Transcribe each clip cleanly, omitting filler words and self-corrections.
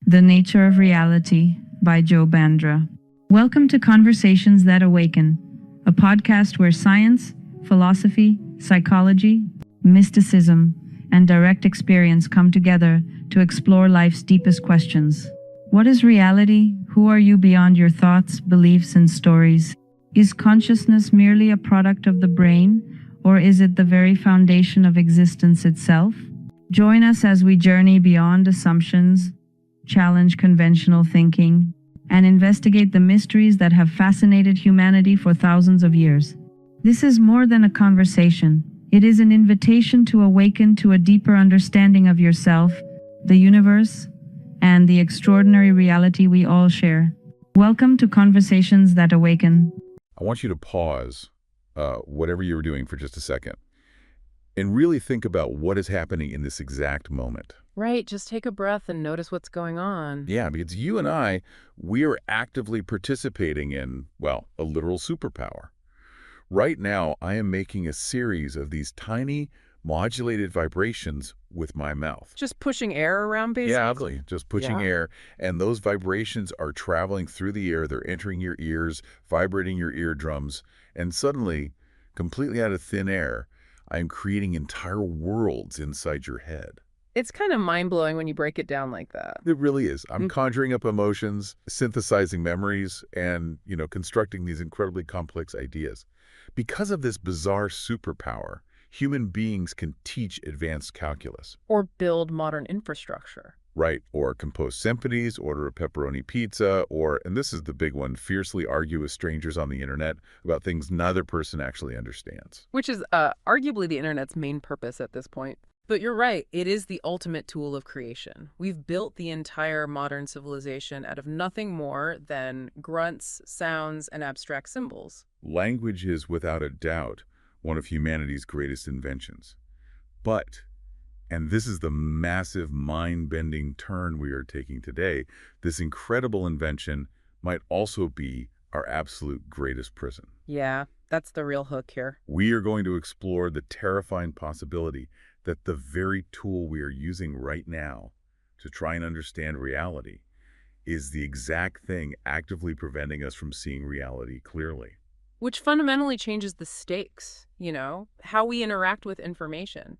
The Nature of Reality by Bandra. Welcome to Conversations That Awaken, a podcast where science, philosophy, psychology, mysticism, and direct experience come together to explore life's deepest questions. What is reality? Who are you beyond your thoughts, beliefs, and stories? Is consciousness merely a product of the brain, or is it the very foundation of existence itself? Join us as we journey beyond assumptions, challenge conventional thinking, and investigate the mysteries that have fascinated humanity for thousands of years. This is more than a conversation. It is an invitation to awaken to a deeper understanding of yourself, the universe, and the extraordinary reality we all share. Welcome to Conversations That Awaken. I want you to pause whatever you were doing for just a second and really think about what is happening in this exact moment. Right, just take a breath and notice what's going on. Yeah, because you and I, we are actively participating in, well, a literal superpower. Right now, I am making a series of these tiny modulated vibrations with my mouth. Just pushing air around, basically? Yeah, absolutely. Just pushing air. And those vibrations are traveling through the air. They're entering your ears, vibrating your eardrums. And suddenly, completely out of thin air, I am creating entire worlds inside your head. It's kind of mind-blowing when you break it down like that. It really is. I'm conjuring up emotions, synthesizing memories, and, constructing these incredibly complex ideas. Because of this bizarre superpower, human beings can teach advanced calculus. Or build modern infrastructure. Right. Or compose symphonies, order a pepperoni pizza, or, and this is the big one, fiercely argue with strangers on the internet about things neither person actually understands. Which is arguably the internet's main purpose at this point. But you're right, it is the ultimate tool of creation. We've built the entire modern civilization out of nothing more than grunts, sounds, and abstract symbols. Language is, without a doubt, one of humanity's greatest inventions. But, and this is the massive mind-bending turn we are taking today, this incredible invention might also be our absolute greatest prison. Yeah, that's the real hook here. We are going to explore the terrifying possibility that the very tool we are using right now to try and understand reality is the exact thing actively preventing us from seeing reality clearly. Which fundamentally changes the stakes, how we interact with information.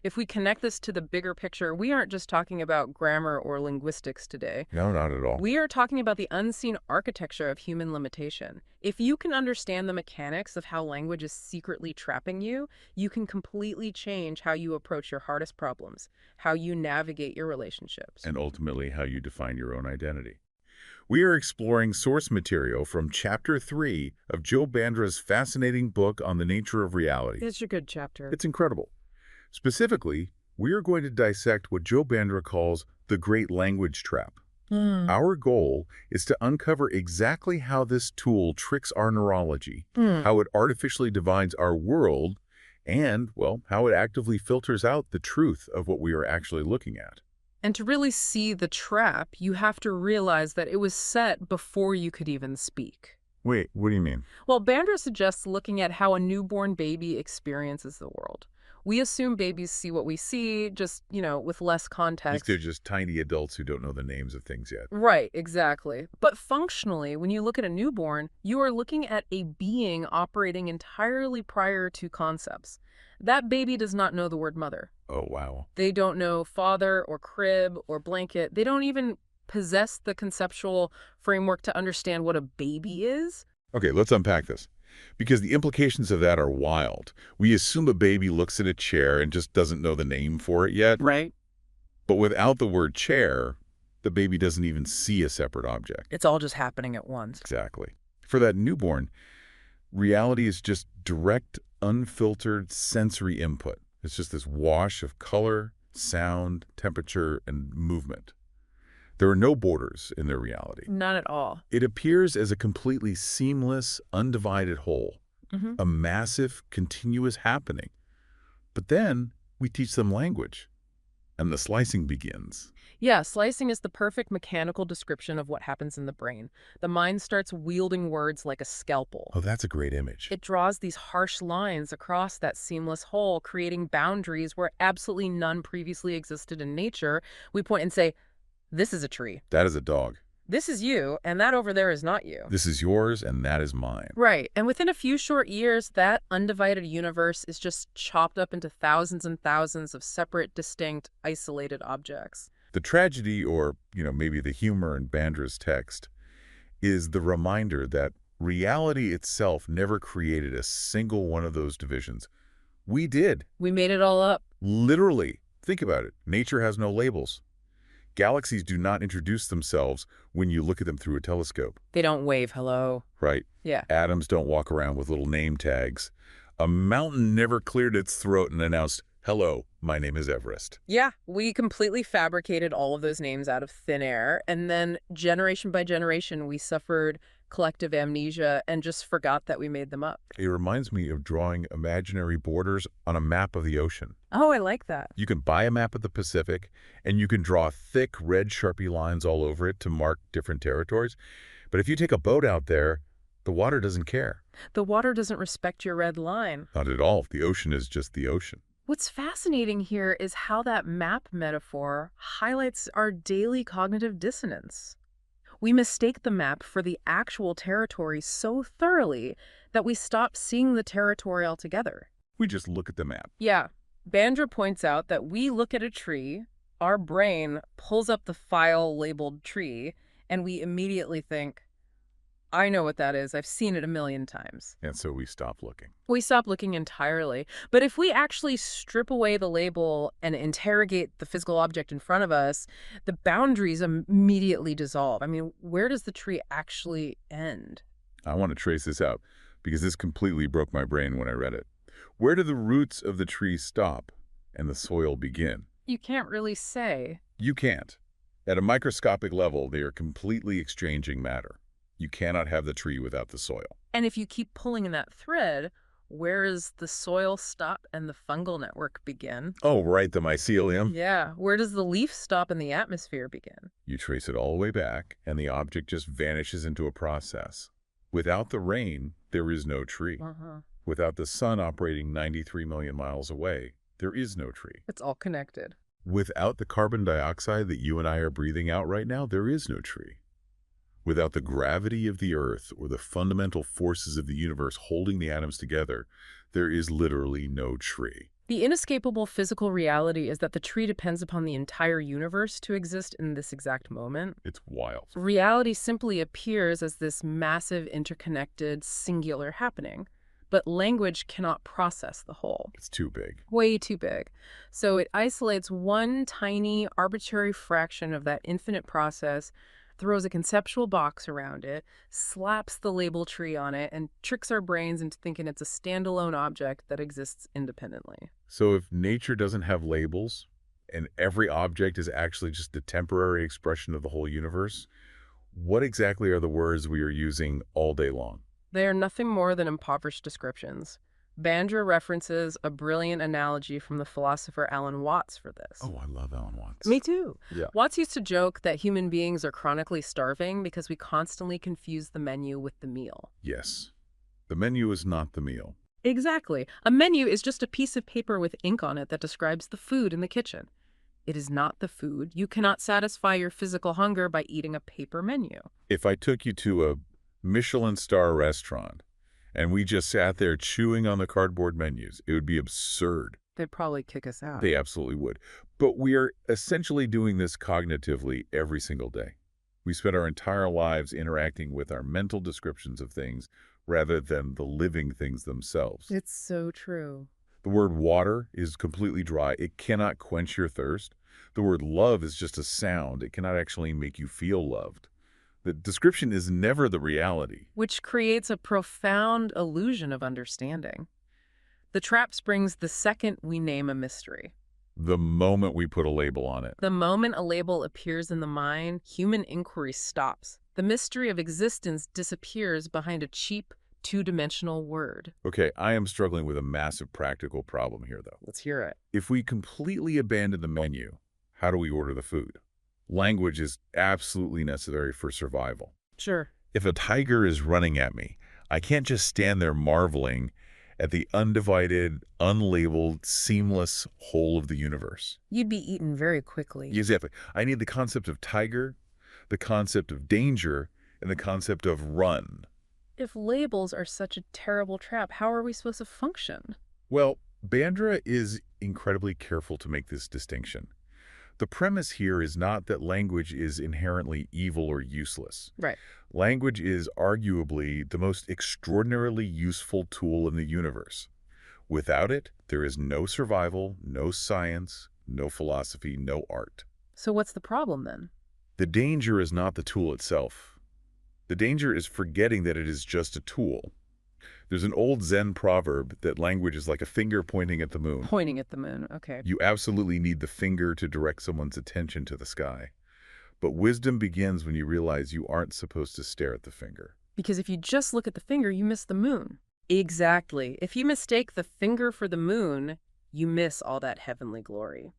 If we connect this to the bigger picture, we aren't just talking about grammar or linguistics today. No, not at all. We are talking about the unseen architecture of human limitation. If you can understand the mechanics of how language is secretly trapping you, you can completely change how you approach your hardest problems, how you navigate your relationships. And ultimately, how you define your own identity. We are exploring source material from Chapter 3 of Bandra's fascinating book on the nature of reality. It's a good chapter. It's incredible. Specifically, we are going to dissect what Bandra calls the Great Language Trap. Our goal is to uncover exactly how this tool tricks our neurology, how it artificially divides our world, and, well, how it actively filters out the truth of what we are actually looking at. And to really see the trap, you have to realize that it was set before you could even speak. Wait, what do you mean? Well, Bandra suggests looking at how a newborn baby experiences the world. We assume babies see what we see, just, with less context. They're just tiny adults who don't know the names of things yet. Right, exactly. But functionally, when you look at a newborn, you are looking at a being operating entirely prior to concepts. That baby does not know the word mother. Oh, wow. They don't know father or crib or blanket. They don't even possess the conceptual framework to understand what a baby is. Okay, let's unpack this. Because the implications of that are wild. We assume a baby looks at a chair and just doesn't know the name for it yet. Right. But without the word chair, the baby doesn't even see a separate object. It's all just happening at once. Exactly. For that newborn, reality is just direct, unfiltered sensory input. It's just this wash of color, sound, temperature, and movement. There are no borders in their reality. None at all. It appears as a completely seamless, undivided whole, a massive, continuous happening. But then we teach them language, and the slicing begins. Yeah, slicing is the perfect mechanical description of what happens in the brain. The mind starts wielding words like a scalpel. Oh, that's a great image. It draws these harsh lines across that seamless whole, creating boundaries where absolutely none previously existed in nature. We point and say, This is a tree. That is a dog. This is you, and that over there is not you. This is yours, and that is mine. Right, and within a few short years, that undivided universe is just chopped up into thousands and thousands of separate, distinct, isolated objects. The tragedy, or, maybe the humor in Bandra's text, is the reminder that reality itself never created a single one of those divisions. We did. We made it all up. Literally. Think about it. Nature has no labels. Galaxies do not introduce themselves when you look at them through a telescope. They don't wave hello. Right. Yeah. Atoms don't walk around with little name tags. A mountain never cleared its throat and announced, "Hello, my name is Everest." Yeah, we completely fabricated all of those names out of thin air, and then generation by generation, we suffered collective amnesia and just forgot that we made them up. It reminds me of drawing imaginary borders on a map of the ocean. Oh, I like that. You can buy a map of the Pacific, and you can draw thick red Sharpie lines all over it to mark different territories. But if you take a boat out there, the water doesn't care. The water doesn't respect your red line. Not at all. The ocean is just the ocean. What's fascinating here is how that map metaphor highlights our daily cognitive dissonance. We mistake the map for the actual territory so thoroughly that we stop seeing the territory altogether. We just look at the map. Yeah. Bandra points out that we look at a tree, our brain pulls up the file labeled tree, and we immediately think, I know what that is. I've seen it a million times. And so we stop looking. We stop looking entirely. But if we actually strip away the label and interrogate the physical object in front of us, the boundaries immediately dissolve. I mean, where does the tree actually end? I want to trace this out because this completely broke my brain when I read it. Where do the roots of the tree stop and the soil begin? You can't really say. You can't. At a microscopic level, they are completely exchanging matter. You cannot have the tree without the soil. And if you keep pulling in that thread, where does the soil stop and the fungal network begin? Oh, right, the mycelium. Yeah. Where does the leaf stop and the atmosphere begin? You trace it all the way back, and the object just vanishes into a process. Without the rain, there is no tree. Without the sun operating 93 million miles away, there is no tree. It's all connected. Without the carbon dioxide that you and I are breathing out right now, there is no tree. Without the gravity of the Earth or the fundamental forces of the universe holding the atoms together, there is literally no tree. The inescapable physical reality is that the tree depends upon the entire universe to exist in this exact moment. It's wild. Reality simply appears as this massive, interconnected, singular happening. But language cannot process the whole. It's too big. Way too big. So it isolates one tiny, arbitrary fraction of that infinite process, throws a conceptual box around it, slaps the label tree on it, and tricks our brains into thinking it's a standalone object that exists independently. So if nature doesn't have labels, and every object is actually just a temporary expression of the whole universe, what exactly are the words we are using all day long? They are nothing more than impoverished descriptions. Bandra references a brilliant analogy from the philosopher Alan Watts for this. Oh, I love Alan Watts. Me too. Yeah. Watts used to joke that human beings are chronically starving because we constantly confuse the menu with the meal. Yes. The menu is not the meal. Exactly. A menu is just a piece of paper with ink on it that describes the food in the kitchen. It is not the food. You cannot satisfy your physical hunger by eating a paper menu. If I took you to a Michelin star restaurant and we just sat there chewing on the cardboard menus, it would be absurd. They'd probably kick us out. They absolutely would. But we are essentially doing this cognitively every single day. We spend our entire lives interacting with our mental descriptions of things rather than the living things themselves. It's so true. The word water is completely dry. It cannot quench your thirst. The word love is just a sound. It cannot actually make you feel loved. The description is never the reality. Which creates a profound illusion of understanding. The trap springs the second we name a mystery. The moment we put a label on it. The moment a label appears in the mind, human inquiry stops. The mystery of existence disappears behind a cheap, two-dimensional word. Okay, I am struggling with a massive practical problem here, though. Let's hear it. If we completely abandon the menu, how do we order the food? Language is absolutely necessary for survival. Sure. If a tiger is running at me, I can't just stand there marveling at the undivided, unlabeled, seamless whole of the universe. You'd be eaten very quickly. Exactly. I need the concept of tiger, the concept of danger, and the concept of run. If labels are such a terrible trap, how are we supposed to function? Well, Bandra is incredibly careful to make this distinction. The premise here is not that language is inherently evil or useless. Right. Language is arguably the most extraordinarily useful tool in the universe. Without it, there is no survival, no science, no philosophy, no art. So what's the problem then? The danger is not the tool itself. The danger is forgetting that it is just a tool. There's an old Zen proverb that language is like a finger pointing at the moon. Pointing at the moon, okay. You absolutely need the finger to direct someone's attention to the sky. But wisdom begins when you realize you aren't supposed to stare at the finger. Because if you just look at the finger, you miss the moon. Exactly. If you mistake the finger for the moon, you miss all that heavenly glory.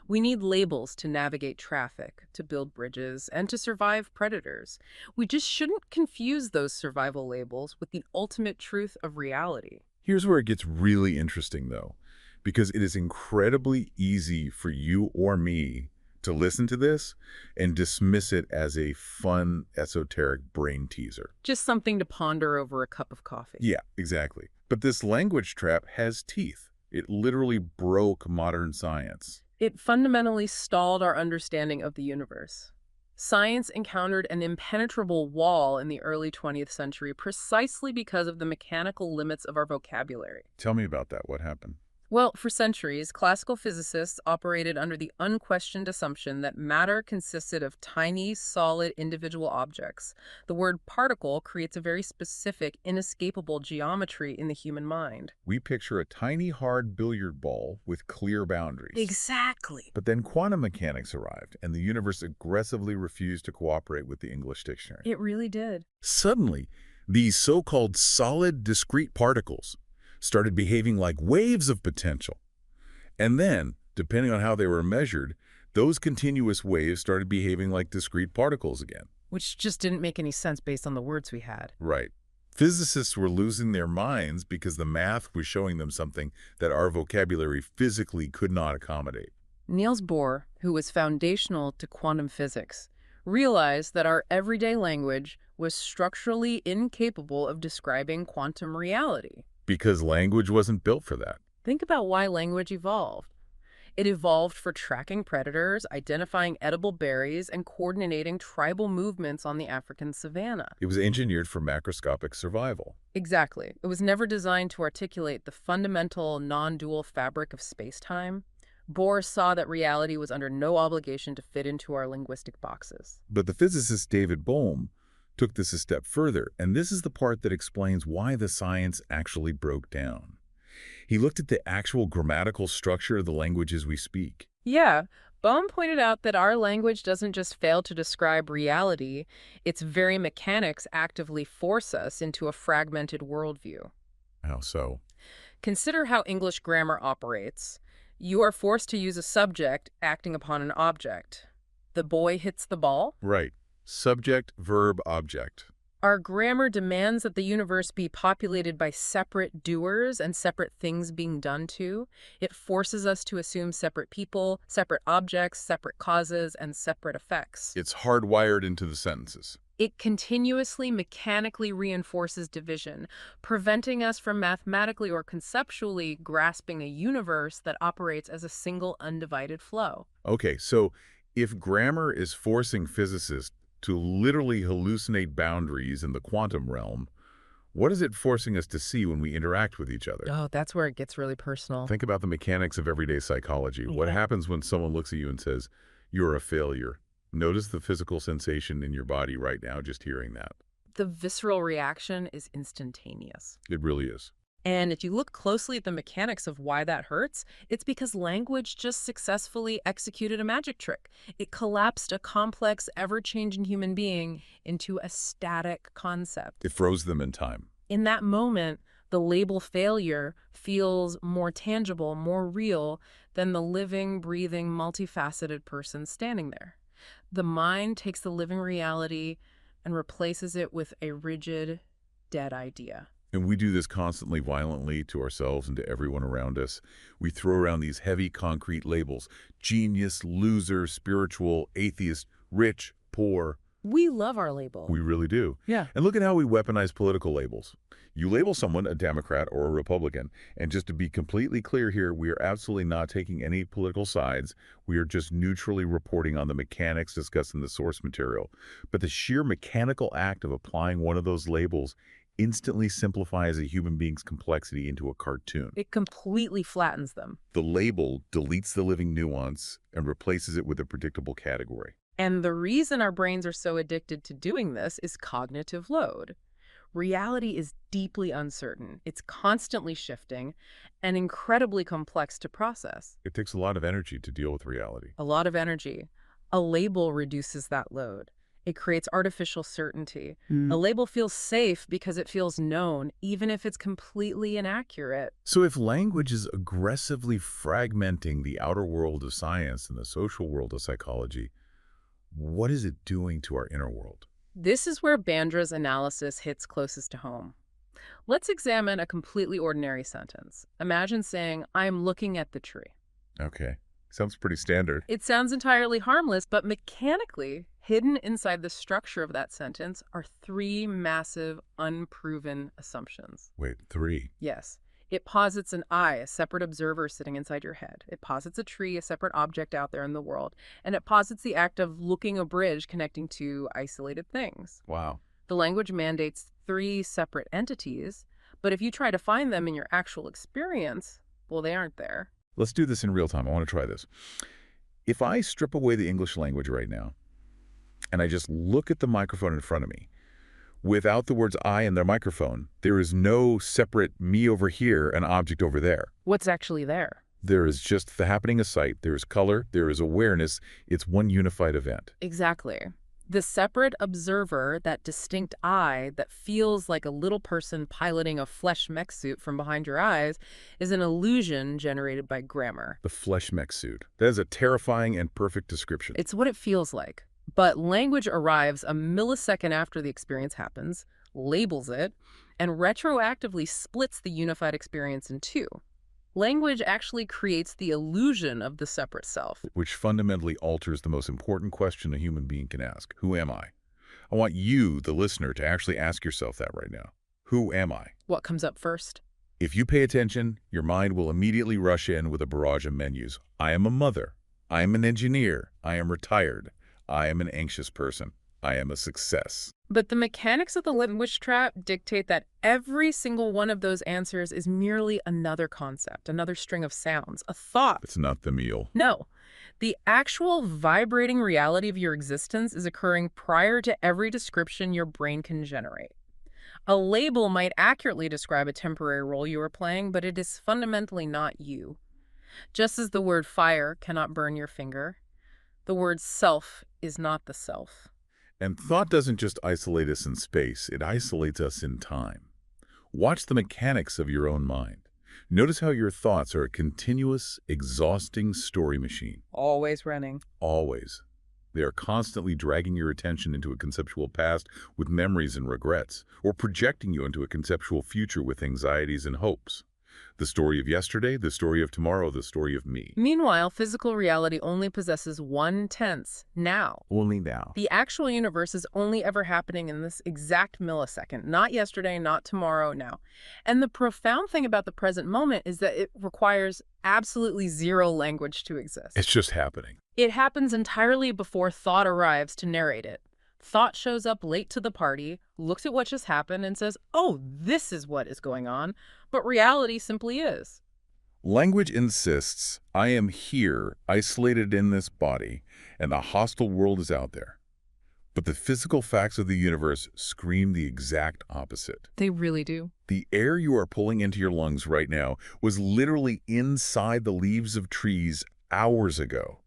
We need labels to navigate traffic, to build bridges, and to survive predators. We just shouldn't confuse those survival labels with the ultimate truth of reality. Here's where it gets really interesting, though, because it is incredibly easy for you or me to listen to this and dismiss it as a fun, esoteric brain teaser. Just something to ponder over a cup of coffee. Yeah, exactly. But this language trap has teeth. It literally broke modern science. It fundamentally stalled our understanding of the universe. Science encountered an impenetrable wall in the early 20th century precisely because of the mechanical limits of our vocabulary. Tell me about that. What happened? Well, for centuries, classical physicists operated under the unquestioned assumption that matter consisted of tiny, solid, individual objects. The word particle creates a very specific, inescapable geometry in the human mind. We picture a tiny, hard billiard ball with clear boundaries. Exactly. But then quantum mechanics arrived, and the universe aggressively refused to cooperate with the English dictionary. It really did. Suddenly, these so-called solid, discrete particles started behaving like waves of potential. And then, depending on how they were measured, those continuous waves started behaving like discrete particles again. Which just didn't make any sense based on the words we had. Right. Physicists were losing their minds because the math was showing them something that our vocabulary physically could not accommodate. Niels Bohr, who was foundational to quantum physics, realized that our everyday language was structurally incapable of describing quantum reality. Because language wasn't built for that. Think about why language evolved. It evolved for tracking predators, identifying edible berries, and coordinating tribal movements on the African savanna. It was engineered for macroscopic survival. Exactly. It was never designed to articulate the fundamental non-dual fabric of space-time. Bohr saw that reality was under no obligation to fit into our linguistic boxes. But the physicist David Bohm took this a step further, and this is the part that explains why the science actually broke down. He looked at the actual grammatical structure of the languages we speak. Yeah, Bohm pointed out that our language doesn't just fail to describe reality, its very mechanics actively force us into a fragmented worldview. How so? Consider how English grammar operates. You are forced to use a subject acting upon an object. The boy hits the ball. Right. Subject, verb, object. Our grammar demands that the universe be populated by separate doers and separate things being done to. It forces us to assume separate people, separate objects, separate causes, and separate effects. It's hardwired into the sentences. It continuously mechanically reinforces division, preventing us from mathematically or conceptually grasping a universe that operates as a single undivided flow. Okay, so if grammar is forcing physicists to literally hallucinate boundaries in the quantum realm, what is it forcing us to see when we interact with each other? Oh, that's where it gets really personal. Think about the mechanics of everyday psychology. What happens when someone looks at you and says, "You're a failure"? Notice the physical sensation in your body right now just hearing that. The visceral reaction is instantaneous. It really is. And if you look closely at the mechanics of why that hurts, it's because language just successfully executed a magic trick. It collapsed a complex, ever-changing human being into a static concept. It froze them in time. In that moment, the label failure feels more tangible, more real than the living, breathing, multifaceted person standing there. The mind takes the living reality and replaces it with a rigid, dead idea. And we do this constantly, violently, to ourselves and to everyone around us. We throw around these heavy concrete labels: genius, loser, spiritual, atheist, rich, poor. We love our label. We really do. Yeah. And look at how we weaponize political labels. You label someone a Democrat or a Republican, and just to be completely clear here, we are absolutely not taking any political sides. We are just neutrally reporting on the mechanics discussed in the source material. But the sheer mechanical act of applying one of those labels instantly simplifies a human being's complexity into a cartoon. It completely flattens them. The label deletes the living nuance and replaces it with a predictable category. And the reason our brains are so addicted to doing this is cognitive load. Reality is deeply uncertain. It's constantly shifting and incredibly complex to process. It takes a lot of energy to deal with reality. A lot of energy. A label reduces that load. It creates artificial certainty. A label feels safe because it feels known, even if it's completely inaccurate. So if language is aggressively fragmenting the outer world of science and the social world of psychology, what is it doing to our inner world? This is where Bandra's analysis hits closest to home. Let's examine a completely ordinary sentence. Imagine saying, "I'm looking at the tree." Okay. Sounds pretty standard. It sounds entirely harmless, but mechanically, hidden inside the structure of that sentence are three massive, unproven assumptions. Wait, 3. Yes. It posits an I, a separate observer sitting inside your head. It posits a tree, a separate object out there in the world. And it posits the act of looking a bridge connecting two isolated things. Wow. The language mandates 3 separate entities, but if you try to find them in your actual experience, well, they aren't there. Let's do this in real time. I want to try this. If I strip away the English language right now, and I just look at the microphone in front of me, without the words I and their microphone, there is no separate me over here and object over there. What's actually there? There is just the happening of sight. There is color. There is awareness. It's one unified event. Exactly. The separate observer, that distinct I that feels like a little person piloting a flesh mech suit from behind your eyes, is an illusion generated by grammar. The flesh mech suit. That is a terrifying and perfect description. It's what it feels like. But language arrives a millisecond after the experience happens, labels it, and retroactively splits the unified experience in two. Language actually creates the illusion of the separate self. Which fundamentally alters the most important question a human being can ask. Who am I? I want you, the listener, to actually ask yourself that right now. Who am I? What comes up first? If you pay attention, your mind will immediately rush in with a barrage of menus. I am a mother. I am an engineer. I am retired. I am an anxious person. I am a success. But the mechanics of the language trap dictate that every single one of those answers is merely another concept, another string of sounds, a thought. It's not the meal. No. The actual vibrating reality of your existence is occurring prior to every description your brain can generate. A label might accurately describe a temporary role you are playing, but it is fundamentally not you. Just as the word fire cannot burn your finger, the word self is not the self. And thought doesn't just isolate us in space, it isolates us in time. Watch the mechanics of your own mind. Notice how your thoughts are a continuous, exhausting story machine. Always running. Always. They are constantly dragging your attention into a conceptual past with memories and regrets, or projecting you into a conceptual future with anxieties and hopes. The story of yesterday, the story of tomorrow, the story of me. Meanwhile, physical reality only possesses one tense, now. Only now. The actual universe is only ever happening in this exact millisecond, not yesterday, not tomorrow, now. And the profound thing about the present moment is that it requires absolutely zero language to exist. It's just happening. It happens entirely before thought arrives to narrate it. Thought shows up late to the party, looks at what just happened, and says, "Oh, this is what is going on," but reality simply is. Language insists, I am here, isolated in this body, and the hostile world is out there. But the physical facts of the universe scream the exact opposite. They really do. The air you are pulling into your lungs right now was literally inside the leaves of trees hours ago.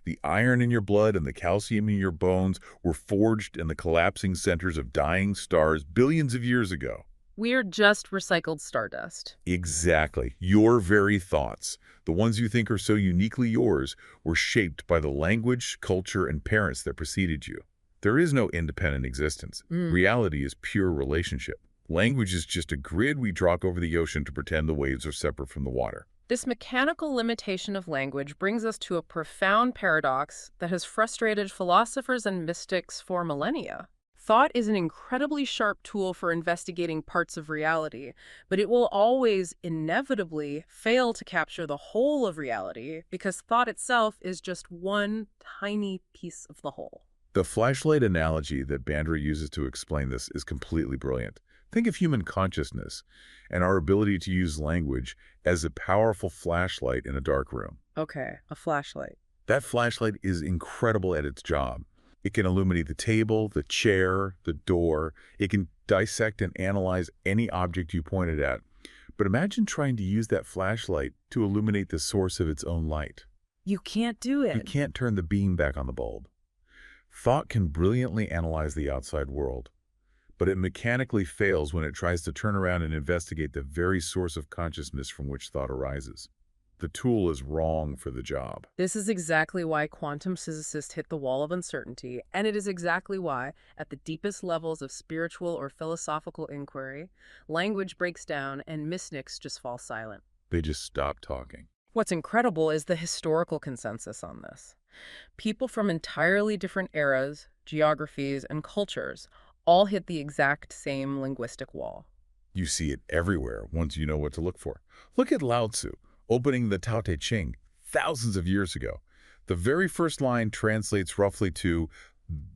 The iron in your blood and the calcium in your bones were forged in the collapsing centers of dying stars billions of years ago. We're just recycled stardust. Exactly. Your very thoughts, the ones you think are so uniquely yours, were shaped by the language, culture, and parents that preceded you. There is no independent existence. Reality is pure relationship. Language is just a grid we draw over the ocean to pretend the waves are separate from the water. This mechanical limitation of language brings us to a profound paradox that has frustrated philosophers and mystics for millennia. Thought is an incredibly sharp tool for investigating parts of reality, but it will always inevitably fail to capture the whole of reality because thought itself is just one tiny piece of the whole. The flashlight analogy that Bandra uses to explain this is completely brilliant. Think of human consciousness and our ability to use language as a powerful flashlight in a dark room. Okay, a flashlight. That flashlight is incredible at its job. It can illuminate the table, the chair, the door. It can dissect and analyze any object you point it at. But imagine trying to use that flashlight to illuminate the source of its own light. You can't do it. You can't turn the beam back on the bulb. Thought can brilliantly analyze the outside world, but it mechanically fails when it tries to turn around and investigate the very source of consciousness from which thought arises. The tool is wrong for the job. This is exactly why quantum physicists hit the wall of uncertainty, and it is exactly why, at the deepest levels of spiritual or philosophical inquiry, language breaks down and mystics just fall silent. They just stop talking. What's incredible is the historical consensus on this. People from entirely different eras, geographies, and cultures all hit the exact same linguistic wall. You see it everywhere once you know what to look for. Look at Lao Tzu opening the Tao Te Ching thousands of years ago. The very first line translates roughly to,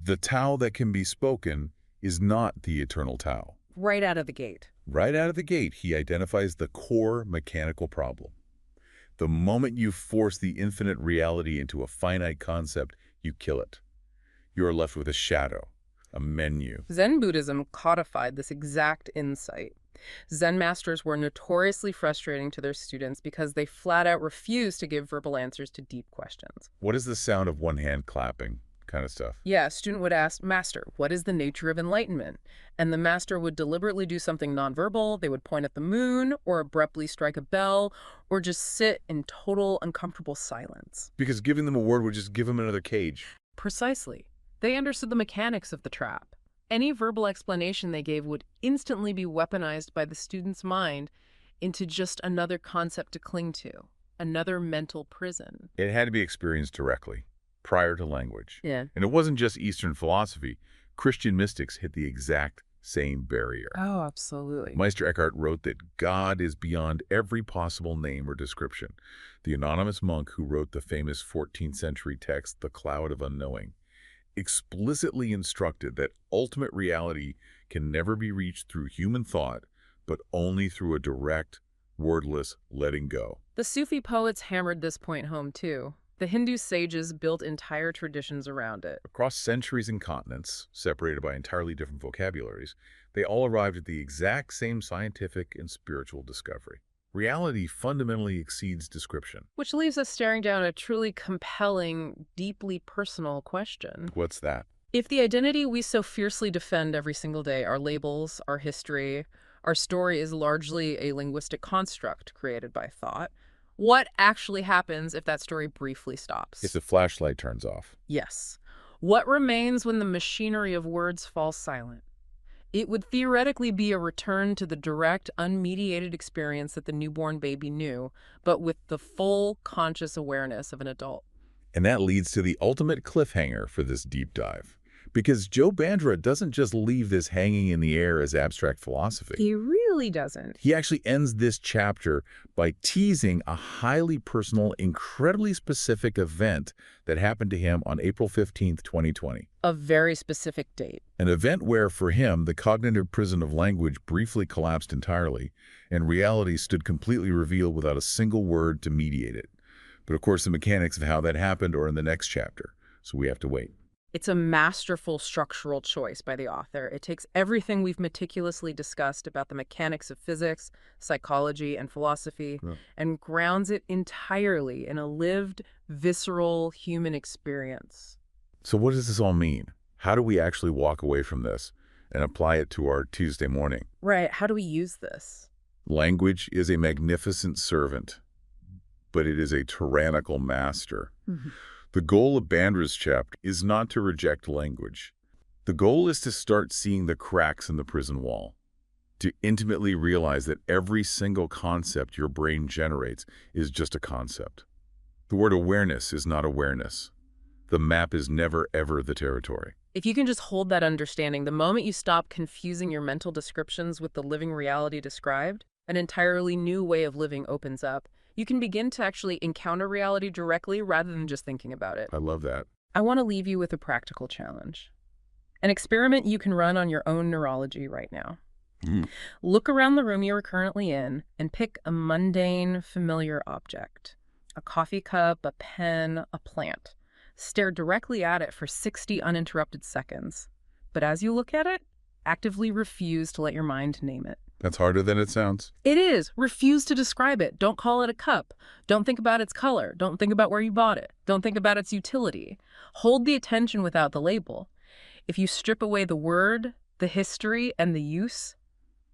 "The Tao that can be spoken is not the eternal Tao." Right out of the gate. Right out of the gate, he identifies the core mechanical problem. The moment you force the infinite reality into a finite concept, you kill it. You are left with a shadow, a menu. Zen Buddhism codified this exact insight. Zen masters were notoriously frustrating to their students because they flat out refused to give verbal answers to deep questions. What is the sound of one hand clapping kind of stuff? Yeah, a student would ask, "Master, what is the nature of enlightenment?" And the master would deliberately do something nonverbal. They would point at the moon, or abruptly strike a bell, or just sit in total uncomfortable silence. Because giving them a word would just give them another cage. Precisely. They understood the mechanics of the trap. Any verbal explanation they gave would instantly be weaponized by the student's mind into just another concept to cling to, another mental prison. It had to be experienced directly, prior to language. Yeah. And it wasn't just Eastern philosophy. Christian mystics hit the exact same barrier. Oh, absolutely. Meister Eckhart wrote that God is beyond every possible name or description. The anonymous monk who wrote the famous 14th century text, The Cloud of Unknowing, explicitly instructed that ultimate reality can never be reached through human thought, but only through a direct, wordless letting go. The Sufi poets hammered this point home, too. The Hindu sages built entire traditions around it. Across centuries and continents, separated by entirely different vocabularies, they all arrived at the exact same scientific and spiritual discovery. Reality fundamentally exceeds description. Which leaves us staring down a truly compelling, deeply personal question. What's that? If the identity we so fiercely defend every single day, our labels, our history, our story is largely a linguistic construct created by thought, what actually happens if that story briefly stops? If the flashlight turns off. Yes. What remains when the machinery of words falls silent? It would theoretically be a return to the direct, unmediated experience that the newborn baby knew, but with the full conscious awareness of an adult. And that leads to the ultimate cliffhanger for this deep dive. Because Joe Bandra doesn't just leave this hanging in the air as abstract philosophy. He really doesn't. He actually ends this chapter by teasing a highly personal, incredibly specific event that happened to him on April 15th, 2020. A very specific date. An event where, for him, the cognitive prison of language briefly collapsed entirely, and reality stood completely revealed without a single word to mediate it. But of course, the mechanics of how that happened are in the next chapter, so we have to wait. It's a masterful structural choice by the author. It takes everything we've meticulously discussed about the mechanics of physics, psychology, and philosophy, and grounds it entirely in a lived, visceral human experience. So what does this all mean? How do we actually walk away from this and apply it to our Tuesday morning? Right. How do we use this? Language is a magnificent servant, but it is a tyrannical master. The goal of Bandra's chapter is not to reject language. The goal is to start seeing the cracks in the prison wall. to intimately realize that every single concept your brain generates is just a concept. The word awareness is not awareness. The map is never, ever the territory. If you can just hold that understanding, the moment you stop confusing your mental descriptions with the living reality described, an entirely new way of living opens up. You can begin to actually encounter reality directly rather than just thinking about it. I love that. I want to leave you with a practical challenge. An experiment you can run on your own neurology right now. Look around the room you are currently in and pick a mundane, familiar object. A coffee cup, a pen, a plant. Stare directly at it for 60 uninterrupted seconds. But as you look at it, actively refuse to let your mind name it. That's harder than it sounds. It is. Refuse to describe it. Don't call it a cup. Don't think about its color. Don't think about where you bought it. Don't think about its utility. Hold the attention without the label. If you strip away the word, the history, and the use,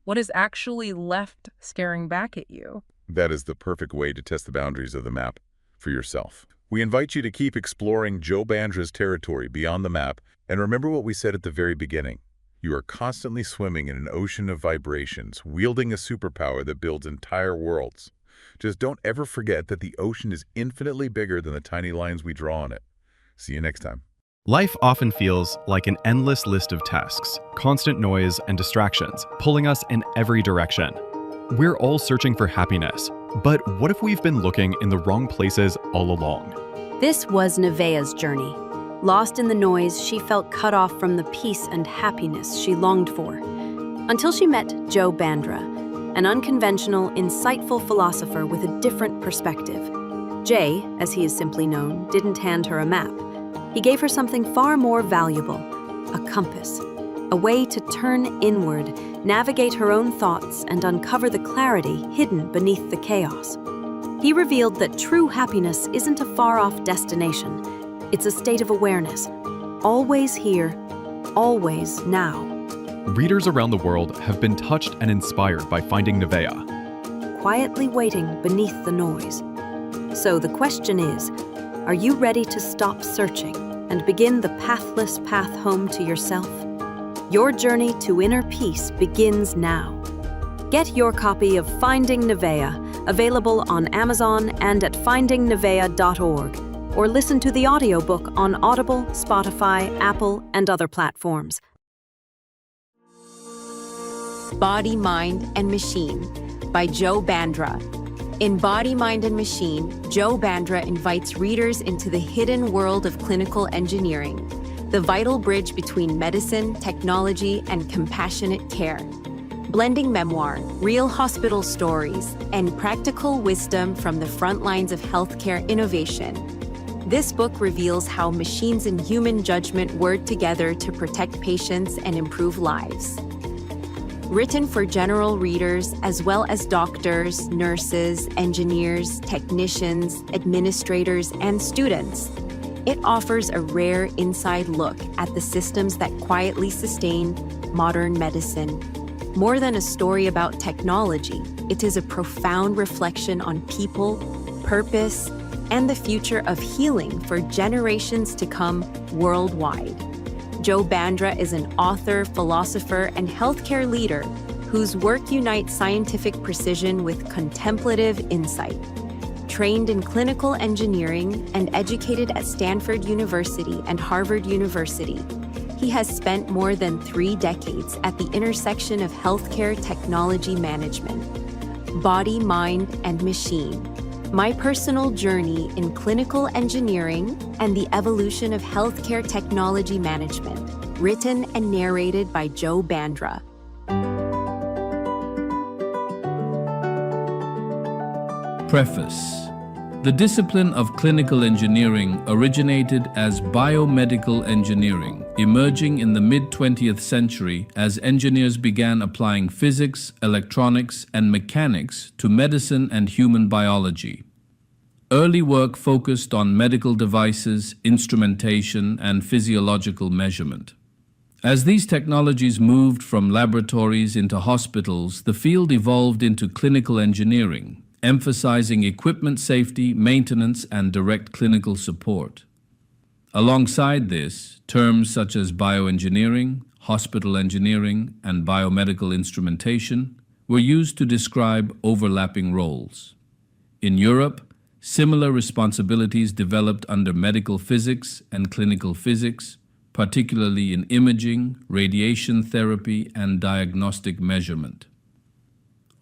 what is actually left staring back at you? That is the perfect way to test the boundaries of the map for yourself. We invite you to keep exploring Joe Bandra's territory beyond the map, and remember what we said at the very beginning. You are constantly swimming in an ocean of vibrations, wielding a superpower that builds entire worlds. Just don't ever forget that the ocean is infinitely bigger than the tiny lines we draw on it. See you next time. Life often feels like an endless list of tasks, constant noise and distractions, pulling us in every direction. We're all searching for happiness, but what if we've been looking in the wrong places all along? This was Nevaeh's journey. Lost in the noise, she felt cut off from the peace and happiness she longed for. Until she met Joe Bandra, an unconventional, insightful philosopher with a different perspective. Jay, as he is simply known, didn't hand her a map. He gave her something far more valuable, a compass, a way to turn inward, navigate her own thoughts, and uncover the clarity hidden beneath the chaos. He revealed that true happiness isn't a far-off destination. It's a state of awareness, always here, always now. Readers around the world have been touched and inspired by finding Nevaeh. Quietly waiting beneath the noise. So the question is, are you ready to stop searching and begin the pathless path home to yourself? Your journey to inner peace begins now. Get your copy of Finding Nevaeh, available on Amazon and at findingnevaeh.org, or listen to the audiobook on Audible, Spotify, Apple, and other platforms. Body, Mind, and Machine by Joe Bandra. In Body, Mind, and Machine, Joe Bandra invites readers into the hidden world of clinical engineering, the vital bridge between medicine, technology, and compassionate care. Blending memoir, real hospital stories, and practical wisdom from the front lines of healthcare innovation. This book reveals how machines and human judgment work together to protect patients and improve lives. Written for general readers as well as doctors, nurses, engineers, technicians, administrators, and students, it offers a rare inside look at the systems that quietly sustain modern medicine. More than a story about technology, it is a profound reflection on people, purpose, and the future of healing for generations to come worldwide. Joe Bandra is an author, philosopher, and healthcare leader whose work unites scientific precision with contemplative insight. Trained in clinical engineering and educated at Stanford University and Harvard University, he has spent more than 3 decades at the intersection of healthcare technology management. Body, Mind, and Machine: My Personal Journey in Clinical Engineering and the Evolution of Healthcare Technology Management, written and narrated by Joe Bandra. Preface. The discipline of clinical engineering originated as biomedical engineering, emerging in the mid-20th century as engineers began applying physics, electronics, and mechanics to medicine and human biology. Early work focused on medical devices, instrumentation, and physiological measurement. As these technologies moved from laboratories into hospitals, the field evolved into clinical engineering, emphasizing equipment safety, maintenance, and direct clinical support. Alongside this, terms such as bioengineering, hospital engineering, and biomedical instrumentation were used to describe overlapping roles. In Europe, similar responsibilities developed under medical physics and clinical physics, particularly in imaging, radiation therapy, and diagnostic measurement.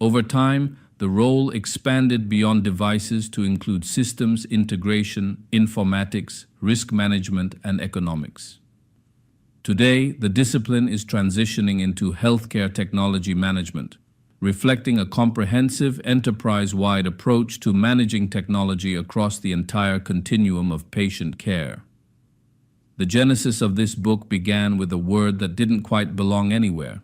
Over time, the role expanded beyond devices to include systems integration, informatics, risk management, and economics. Today, the discipline is transitioning into healthcare technology management, reflecting a comprehensive enterprise-wide approach to managing technology across the entire continuum of patient care. The genesis of this book began with a word that didn't quite belong anywhere: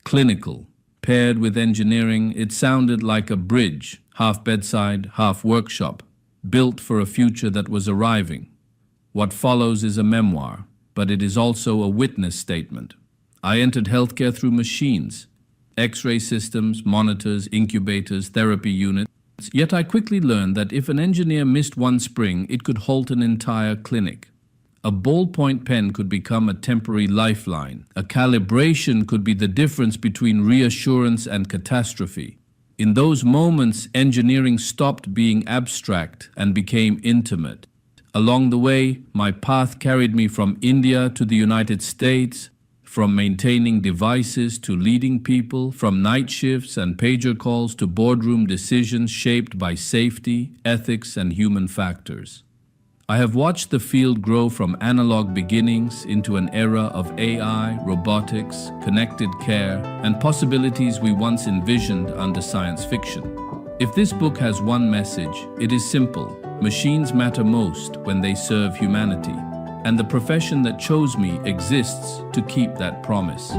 clinical. Paired with engineering, it sounded like a bridge, half bedside, half workshop, built for a future that was arriving. What follows is a memoir, but it is also a witness statement. I entered healthcare through machines, X-ray systems, monitors, incubators, therapy units, yet I quickly learned that if an engineer missed one spring, it could halt an entire clinic. A ballpoint pen could become a temporary lifeline. A calibration could be the difference between reassurance and catastrophe. In those moments, engineering stopped being abstract and became intimate. Along the way, my path carried me from India to the United States, from maintaining devices to leading people, from night shifts and pager calls to boardroom decisions shaped by safety, ethics, and human factors. I have watched the field grow from analog beginnings into an era of AI, robotics, connected care, and possibilities we once envisioned under science fiction. If this book has one message, it is simple: machines matter most when they serve humanity, and the profession that chose me exists to keep that promise.